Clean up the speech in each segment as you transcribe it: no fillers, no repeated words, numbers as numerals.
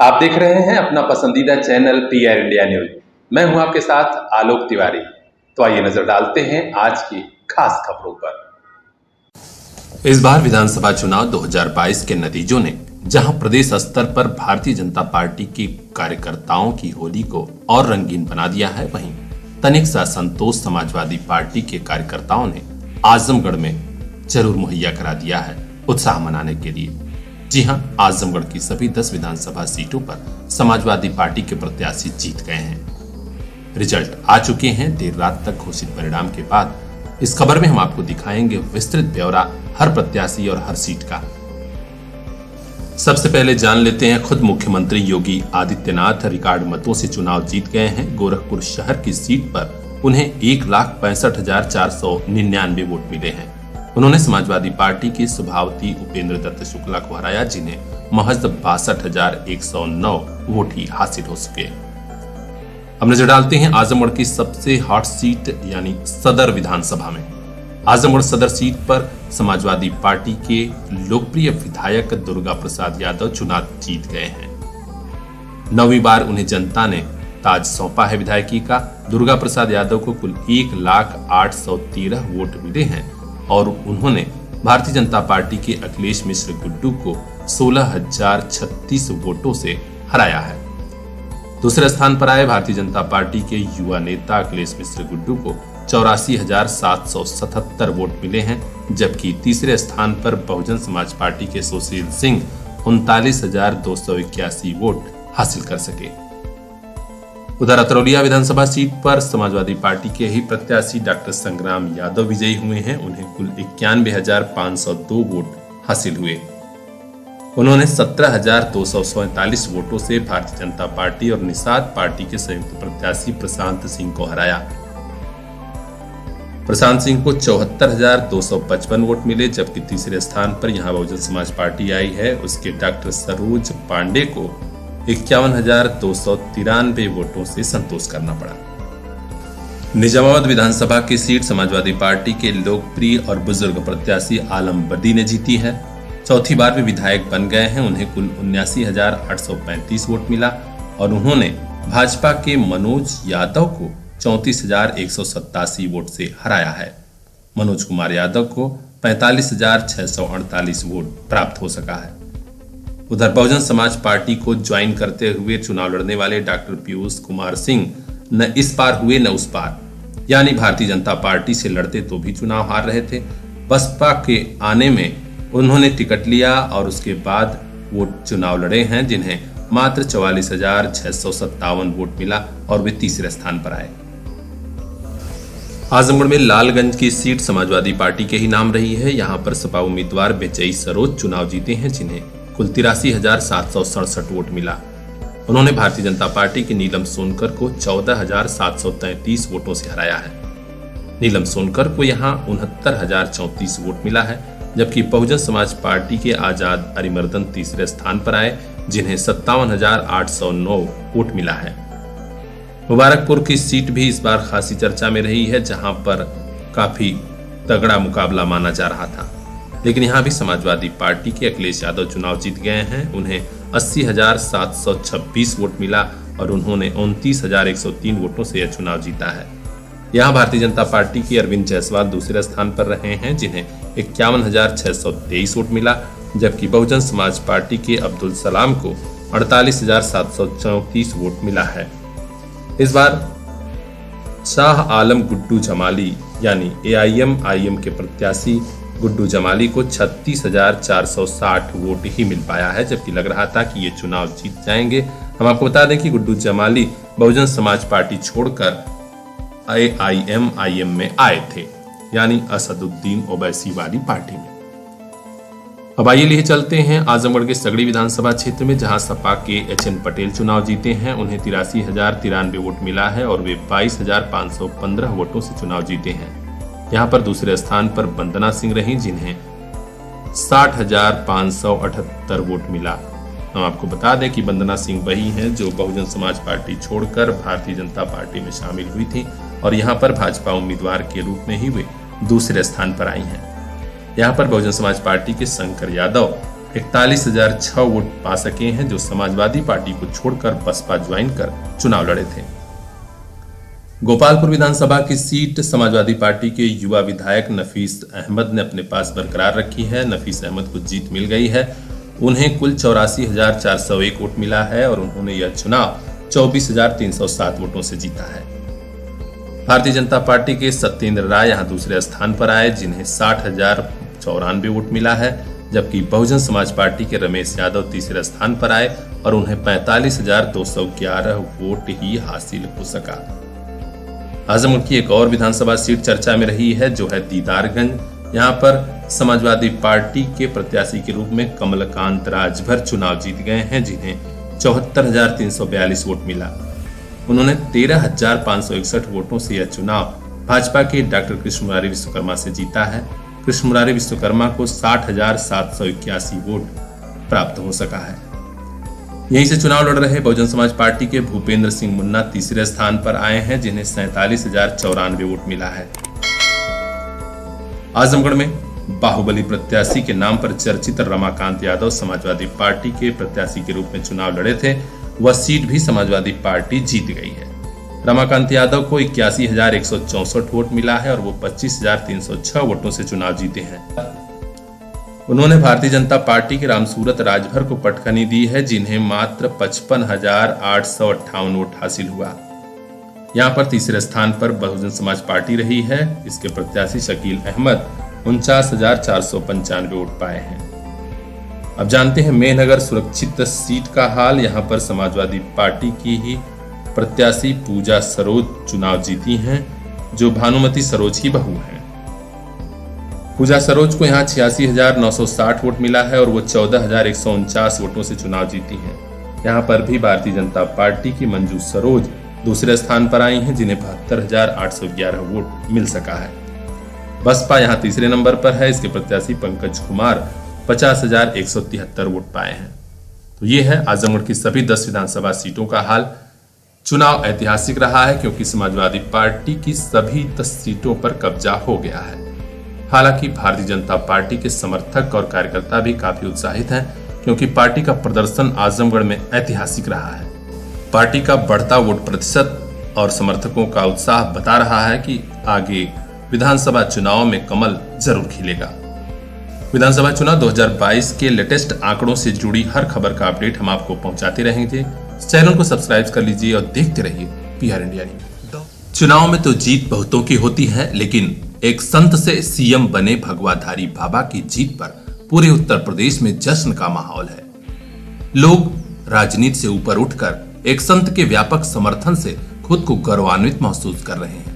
आप देख रहे हैं अपना पसंदीदा चैनल टीआर इंडिया न्यूज। मैं हूं आपके साथ आलोक तिवारी। तो आइए नजर डालते हैं आज की खास खबरों पर। इस बार विधानसभा चुनाव 2022 के नतीजों ने जहां प्रदेश स्तर पर भारतीय जनता पार्टी के कार्यकर्ताओं की होली को और रंगीन बना दिया है, वहीं तनिक सा संतोष समाजवादी पार्टी के कार्यकर्ताओं ने आजमगढ़ में जरूर मुहैया करा दिया है उत्साह मनाने के लिए। जी हां, आजमगढ़ की सभी 10 विधानसभा सीटों पर समाजवादी पार्टी के प्रत्याशी जीत गए हैं। रिजल्ट आ चुके हैं देर रात तक घोषित परिणाम के बाद। इस खबर में हम आपको दिखाएंगे विस्तृत ब्यौरा हर प्रत्याशी और हर सीट का। सबसे पहले जान लेते हैं, खुद मुख्यमंत्री योगी आदित्यनाथ रिकॉर्ड मतों से चुनाव जीत गए हैं। गोरखपुर शहर की सीट पर उन्हें 1,65,499 वोट मिले हैं। उन्होंने समाजवादी पार्टी की सुभावती उपेंद्र दत्त शुक्ला को हराया, जिन्हें महज 62,109 वोट ही हासिल हो सके। अब नजर डालते हैं आजमगढ़ की सबसे हॉट सीट यानी सदर विधानसभा में। आजमगढ़ सदर सीट पर समाजवादी पार्टी के लोकप्रिय विधायक दुर्गा प्रसाद यादव चुनाव जीत गए हैं। 9वीं बार उन्हें जनता ने ताज सौंपा है विधायकी का। दुर्गा प्रसाद यादव को कुल 1,08,13 वोट मिले हैं और उन्होंने भारतीय जनता पार्टी के अखिलेश मिश्र गुड्डू को 16,036 वोटों से हराया है। दूसरे स्थान पर आए भारतीय जनता पार्टी के युवा नेता अखिलेश मिश्र गुड्डू को 84,777 वोट मिले हैं, जबकि तीसरे स्थान पर बहुजन समाज पार्टी के सुशील सिंह 39,281 वोट हासिल कर सके। उधर अतरौलिया विधानसभा सीट पर समाजवादी पार्टी के ही प्रत्याशी डॉक्टर संग्राम यादव विजयी हुए हैं। उन्हें कुल 91,502 वोट हासिल हुए। उन्होंने 17,247 वोटों से भारतीय जनता पार्टी और निषाद पार्टी के संयुक्त प्रत्याशी प्रशांत सिंह को हराया। प्रशांत सिंह को 74,255 वोट मिले, जबकि तीसरे स्थान पर यहां बहुजन समाज पार्टी आई है। उसके डॉक्टर सरोज पांडे को 51,293 वोटों से संतोष करना पड़ा। निजामाबाद विधानसभा की सीट समाजवादी पार्टी के लोकप्रिय और बुजुर्ग प्रत्याशी आलम बदी ने जीती है। चौथी बार वे विधायक बन गए हैं। उन्हें कुल 79,835 वोट मिला और उन्होंने भाजपा के मनोज यादव को 34,187 वोट से हराया है। मनोज कुमार यादव को 45,648 वोट प्राप्त हो सका है। उधर बहुजन समाज पार्टी को ज्वाइन करते हुए चुनाव लड़ने वाले डॉक्टर पीयूष कुमार सिंह न इस पार हुए न उस पार, यानी भारतीय जनता पार्टी से लड़ते तो भी चुनाव हार रहे थे। बसपा के आने में उन्होंने टिकट लिया और उसके बाद वो चुनाव लड़े हैं, जिन्हें मात्र 44,657 वोट मिला और वे तीसरे स्थान पर आए। आजमगढ़ में लालगंज की सीट समाजवादी पार्टी के ही नाम रही है। यहाँ पर सपा उम्मीदवार बेचई सरोज चुनाव जीते हैं, जिन्हें कुल 83,767 वोट मिला। उन्होंने भारतीय जनता पार्टी के नीलम सोनकर को 14,733 वोटों से हराया है। नीलम सोनकर को यहां 69,034 वोट मिला है, जबकि बहुजन समाज पार्टी के आजाद अरिमर्दन तीसरे स्थान पर आए, जिन्हें 57,809 वोट मिला है। मुबारकपुर की सीट भी इस बार खासी चर्चा में रही है, जहां पर काफी तगड़ा मुकाबला माना जा रहा था, लेकिन यहां भी समाजवादी पार्टी के अखिलेश यादव चुनाव जीत गए हैं। उन्हें 80,726 वोट मिला और उन्होंने 29,103 वोटों से यह चुनाव जीता है। यहां भारतीय जनता पार्टी के अरविंद जायसवाल दूसरे स्थान पर रहे हैं, जिन्हें 51,623 वोट मिला, जबकि बहुजन समाज पार्टी के अब्दुल सलाम को 48,734 वोट मिला है। इस बार शाह आलम गुड्डू जमाली यानी AIM के प्रत्याशी गुड्डू जमाली को 36,460 वोट ही मिल पाया है, जबकि लग रहा था कि ये चुनाव जीत जाएंगे। हम आपको बता दें कि गुड्डू जमाली बहुजन समाज पार्टी छोड़कर AIM में आए थे, यानी असदुद्दीन ओवैसी वाली पार्टी में। अब आइए लिए चलते हैं आजमगढ़ के सगड़ी विधानसभा क्षेत्र में, जहां सपा के HN पटेल चुनाव जीते हैं। उन्हें 83,093 वोट मिला है और वे 22,515 वोटों से चुनाव जीते हैं। यहाँ पर दूसरे स्थान पर वंदना सिंह रही, जिन्हें 60,578 वोट मिला। हम आपको बता दें कि वंदना सिंह वही हैं जो बहुजन समाज पार्टी छोड़कर भारतीय जनता पार्टी में शामिल हुई थी और यहाँ पर भाजपा उम्मीदवार के रूप में ही वे दूसरे स्थान पर आई हैं। यहाँ पर बहुजन समाज पार्टी के शंकर यादव 41,006 वोट पा सके हैं, जो समाजवादी पार्टी को छोड़कर बसपा ज्वाइन कर चुनाव लड़े थे। गोपालपुर विधानसभा की सीट समाजवादी पार्टी के युवा विधायक नफीस अहमद ने अपने पास बरकरार रखी है। नफीस अहमद को जीत मिल गई है। उन्हें कुल 84,401 वोट मिला है और उन्होंने यह चुनाव 24,307 वोटों से जीता है। भारतीय जनता पार्टी के सत्येंद्र राय यहां दूसरे स्थान पर आए, जिन्हें 60,094 वोट मिला है, जबकि बहुजन समाज पार्टी के रमेश यादव तीसरे स्थान पर आए और उन्हें 45,211 वोट ही हासिल हो सका। आजमगढ़ की एक और विधानसभा सीट चर्चा में रही है, जो है दीदारगंज। यहाँ पर समाजवादी पार्टी के प्रत्याशी के रूप में कमलकांत राजभर चुनाव जीत गए हैं, जिन्हें 74,342 वोट मिला। उन्होंने 13,561 वोटों से यह चुनाव भाजपा के डॉक्टर कृष्ण मुरारी विश्वकर्मा से जीता है। कृष्ण मुरारी विश्वकर्मा को 60,781 वोट प्राप्त हो सका है। यहीं से चुनाव लड़ रहे बहुजन समाज पार्टी के भूपेंद्र सिंह मुन्ना तीसरे स्थान पर आए हैं, जिन्हें 47,094 वोट मिला है। आजमगढ़ में बाहुबली प्रत्याशी के नाम पर चर्चित रमाकांत यादव समाजवादी पार्टी के प्रत्याशी के रूप में चुनाव लड़े थे। वह सीट भी समाजवादी पार्टी जीत गई है। रमाकांत यादव को 81,164 वोट मिला है और वो 25,306 वोटों से चुनाव जीते हैं। उन्होंने भारतीय जनता पार्टी के रामसूरत राजभर को पटखनी दी है, जिन्हें मात्र 55,858 वोट हासिल हुआ। यहाँ पर तीसरे स्थान पर बहुजन समाज पार्टी रही है। इसके प्रत्याशी शकील अहमद 49,495 वोट पाए हैं। अब जानते हैं मेहनगर सुरक्षित सीट का हाल। यहाँ पर समाजवादी पार्टी की ही प्रत्याशी पूजा सरोज चुनाव जीती हैं, जो भानुमति सरोज की बहू हैं। पूजा सरोज को यहाँ 86,960 वोट मिला है और वो 14,149 वोटों से चुनाव जीती हैं। यहाँ पर भी भारतीय जनता पार्टी की मंजू सरोज दूसरे स्थान पर आई हैं, जिन्हें 72,811 वोट मिल सका है। बसपा यहाँ तीसरे नंबर पर है। इसके प्रत्याशी पंकज कुमार 50,173 वोट पाए हैं। तो ये है आजमगढ़ की सभी 10 विधानसभा सीटों का हाल। चुनाव ऐतिहासिक रहा है, क्योंकि समाजवादी पार्टी की सभी 10 सीटों पर कब्जा हो गया है। हालांकि भारतीय जनता पार्टी के समर्थक और कार्यकर्ता भी काफी उत्साहित हैं, क्योंकि पार्टी का प्रदर्शन आजमगढ़ में ऐतिहासिक रहा है। पार्टी का बढ़ता वोट प्रतिशत और समर्थकों का उत्साह बता रहा है कि आगे विधानसभा चुनाव में कमल जरूर खिलेगा। विधानसभा चुनाव 2022 के लेटेस्ट आंकड़ों से जुड़ी हर खबर का अपडेट हम आपको पहुंचाते रहेंगे। चैनल को सब्सक्राइब कर लीजिए और देखते रहिए PR इंडिया न्यूज। चुनाव में तो जीत बहुतों की होती है, लेकिन एक संत से सीएम बने भगवाधारी बाबा की जीत पर पूरे उत्तर प्रदेश में जश्न का माहौल है। लोग राजनीति से ऊपर उठकर एक संत के व्यापक समर्थन से खुद को गौरवान्वित महसूस कर रहे हैं।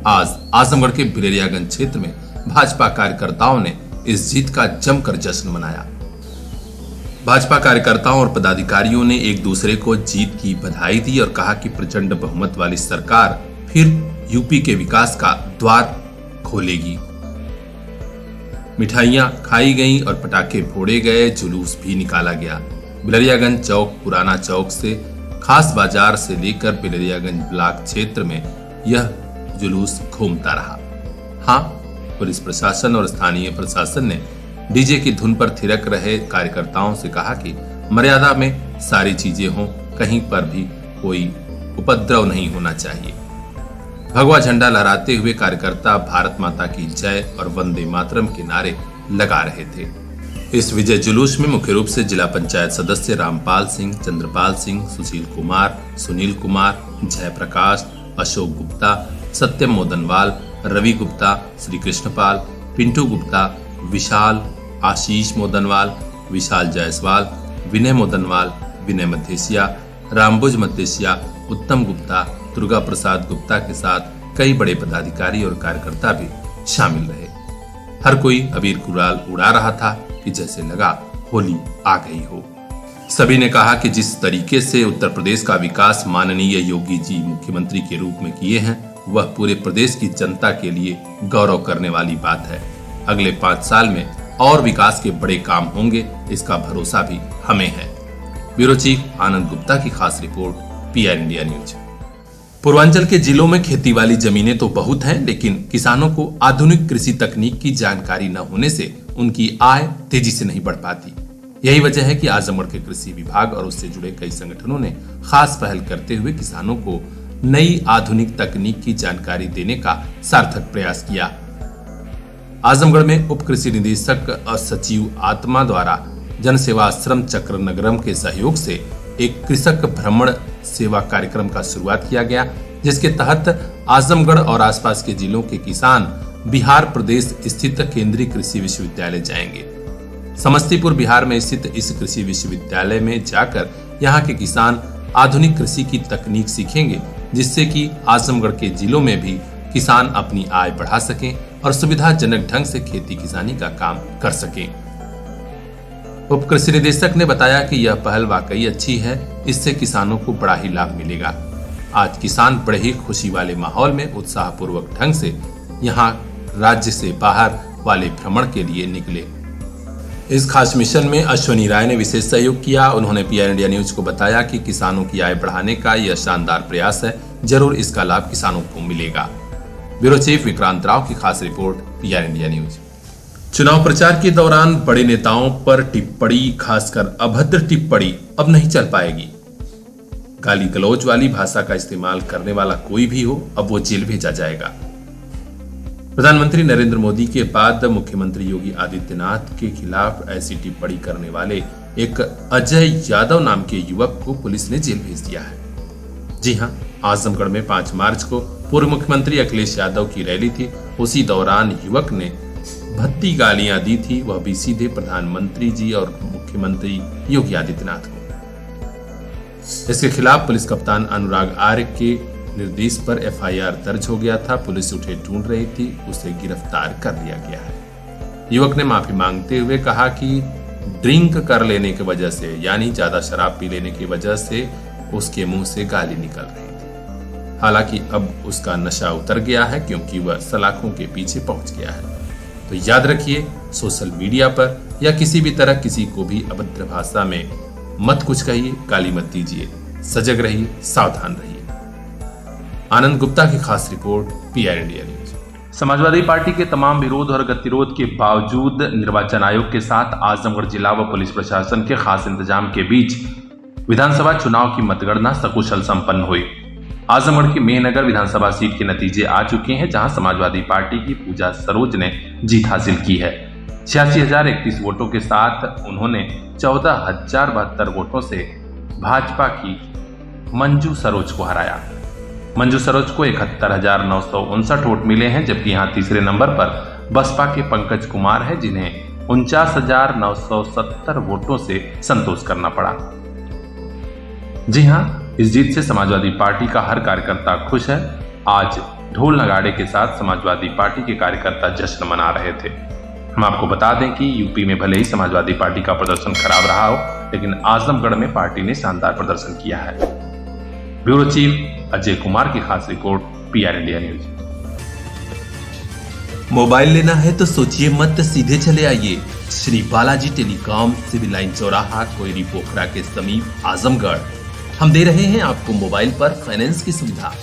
आज आजमगढ़ के बिलरियागंज क्षेत्र में भाजपा कार्यकर्ताओं ने इस जीत का जमकर जश्न मनाया। भाजपा कार्यकर्ताओं और पदाधिकारियों ने एक दूसरे को जीत की बधाई दी और कहा कि प्रचंड बहुमत वाली सरकार फिर यूपी के विकास का द्वार खोलेगी। मिठाइयां खाई गईं और पटाखे फोड़े गए, जुलूस भी निकाला गया। बिलरियागंज चौक, पुराना चौक से खास बाजार से लेकर बिलरियागंज ब्लॉक क्षेत्र में यह जुलूस घूमता रहा। हाँ, पुलिस प्रशासन और स्थानीय प्रशासन ने डीजे की धुन पर थिरक रहे कार्यकर्ताओं से कहा कि मर्यादा में सारी चीजें हों, कहीं पर भी कोई उपद्रव नहीं होना चाहिए। भगवा झंडा लहराते हुए कार्यकर्ता भारत माता की जय और वंदे मातरम के नारे लगा रहे थे। इस विजय जुलूस में मुख्य रूप से जिला पंचायत सदस्य रामपाल सिंह, चंद्रपाल सिंह, सुशील कुमार, सुनील कुमार, जयप्रकाश, अशोक गुप्ता, सत्यम मोदनवाल, रवि गुप्ता, श्री कृष्णपाल, पिंटू गुप्ता, विशाल, आशीष मोदनवाल, विशाल जायसवाल, विनय मोदनवाल, विनय मद्धेसिया, रामबुज मद्धेसिया, उत्तम गुप्ता, दुर्गा प्रसाद गुप्ता के साथ कई बड़े पदाधिकारी और कार्यकर्ता भी शामिल रहे। हर कोई अबीर गुलाल उड़ा रहा था कि जैसे लगा होली आ गई हो। सभी ने कहा कि जिस तरीके से उत्तर प्रदेश का विकास माननीय योगी जी मुख्यमंत्री के रूप में किए हैं, वह पूरे प्रदेश की जनता के लिए गौरव करने वाली बात है। अगले 5 साल में और विकास के बड़े काम होंगे, इसका भरोसा भी हमें है। ब्यूरो चीफ आनंद गुप्ता की खास report PR India news. Purvanchal के जिलों में खेती वाली जमीनें तो बहुत हैं, लेकिन किसानों को आधुनिक कृषि तकनीक की जानकारी न होने से उनकी आय तेजी से नहीं बढ़ पाती। यही वजह है कि आजमगढ़ के कृषि विभाग और उससे जुड़े कई संगठनों ने खास पहल करते हुए किसानों को नई आधुनिक तकनीक की जानकारी देने का सार्थक प्रयास किया। आजमगढ़ में उप कृषि निदेशक और सचिव आत्मा द्वारा जन सेवा आश्रम चक्र नगरम के सहयोग से एक कृषक भ्रमण सेवा कार्यक्रम का शुरुआत किया गया, जिसके तहत आजमगढ़ और आसपास के जिलों के किसान बिहार प्रदेश स्थित केंद्रीय कृषि विश्वविद्यालय जाएंगे। समस्तीपुर बिहार में स्थित इस कृषि विश्वविद्यालय में जाकर यहाँ के किसान आधुनिक कृषि की तकनीक सीखेंगे, जिससे कि आजमगढ़ के जिलों में भी किसान अपनी आय बढ़ा सकें और सुविधाजनक ढंग से खेती किसानी का काम कर सकें। उप कृषि निदेशक ने बताया कि यह पहल वाकई अच्छी है, इससे किसानों को बड़ा ही लाभ मिलेगा। आज किसान बड़े ही खुशी वाले माहौल में उत्साहपूर्वक ढंग से यहाँ राज्य से बाहर वाले भ्रमण के लिए निकले। इस खास मिशन में अश्वनी राय ने विशेष सहयोग किया। उन्होंने पीआर इंडिया न्यूज को बताया कि किसानों की आय बढ़ाने का यह शानदार प्रयास है, जरूर इसका लाभ किसानों को मिलेगा। ब्यूरो चीफ विक्रांत राव की खास रिपोर्ट, पीआर इंडिया न्यूज। चुनाव प्रचार के दौरान बड़े नेताओं पर टिप्पणी, खासकर अभद्र टिप्पणी अब नहीं चल पाएगी। गाली गलौज वाली भाषा का इस्तेमाल करने वाला कोई भी हो, अब वो जेल भेजा जाएगा। प्रधानमंत्री नरेंद्र मोदी के बाद मुख्यमंत्री योगी आदित्यनाथ के खिलाफ ऐसी टिप्पणी करने वाले एक अजय यादव नाम के युवक को पुलिस ने जेल भेज दिया है। जी हां, आजमगढ़ में 5 मार्च को पूर्व मुख्यमंत्री अखिलेश यादव की रैली थी। उसी दौरान युवक ने भद्दी गालियां दी थी, वह भी सीधे प्रधानमंत्री जी और मुख्यमंत्री योगी आदित्यनाथ को। इसके खिलाफ पुलिस कप्तान अनुराग आर्य के निर्देश पर एफआईआर दर्ज हो गया था। पुलिस उसे ढूंढ रही थी, उसे गिरफ्तार कर लिया गया है। युवक ने माफी मांगते हुए कहा कि ड्रिंक कर लेने की वजह से, यानी ज्यादा शराब पी लेने की वजह से उसके मुंह से गाली निकल रही थी। हालांकि अब उसका नशा उतर गया है, क्योंकि वह सलाखों के पीछे पहुंच गया है। तो याद रखिए, सोशल मीडिया पर या किसी भी तरह किसी को भी अभद्र भाषा में मत कुछ कहिए, गाली मत दीजिए। सजग रहिए, सावधान रहिए। आनंद गुप्ता की खास report, PR India news. Samajwadi party के तमाम विरोध और गतिरोध के बावजूद निर्वाचन आयोग के साथ आजमगढ़ जिला व पुलिस प्रशासन के खास इंतजाम के बीच विधानसभा चुनाव की मतगणना सकुशल संपन्न हुई। आजमगढ़ की मेहनगर विधानसभा सीट के नतीजे आ चुके हैं, जहां समाजवादी पार्टी की पूजा सरोज ने जीत हासिल की है। 86,031 वोटों के साथ उन्होंने 14,072 वोटों से भाजपा की मंजू सरोज को हराया। मंजू सरोज को 71,959 वोट मिले हैं, जबकि यहां तीसरे नंबर पर बसपा के पंकज कुमार हैं, जिन्हें 49,970 वोटों से संतोष करना पड़ा। जी हां, इस जीत से समाजवादी पार्टी का हर कार्यकर्ता खुश है। आज ढोल नगाड़े के साथ समाजवादी पार्टी के कार्यकर्ता जश्न मना रहे थे। हम आपको बता दें कि यूपी में भले ही समाजवादी पार्टी का प्रदर्शन खराब रहा हो, लेकिन आजमगढ़ में पार्टी ने शानदार प्रदर्शन किया है। ब्यूरो चीफ अजय कुमार की खास report, PR India news. Mobile लेना है तो सोचिए मत, सीधे चले आइए Shri Balaji telecom, civil line चौराहा, कोयरी पोखरा के समीप, आजमगढ़। हम दे रहे हैं आपको मोबाइल पर फाइनेंस की सुविधा।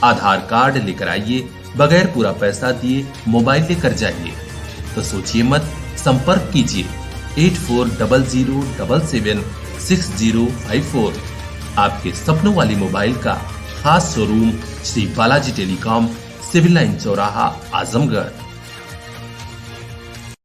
आधार कार्ड लेकर आइए, बगैर पूरा पैसा दिए मोबाइल लेकर जाइए। तो सोचिए मत, संपर्क कीजिए 8400776054। आपके सपनों वाली मोबाइल का खास showroom, Shri Balaji telecom, civil line चौराहा, आजमगढ़।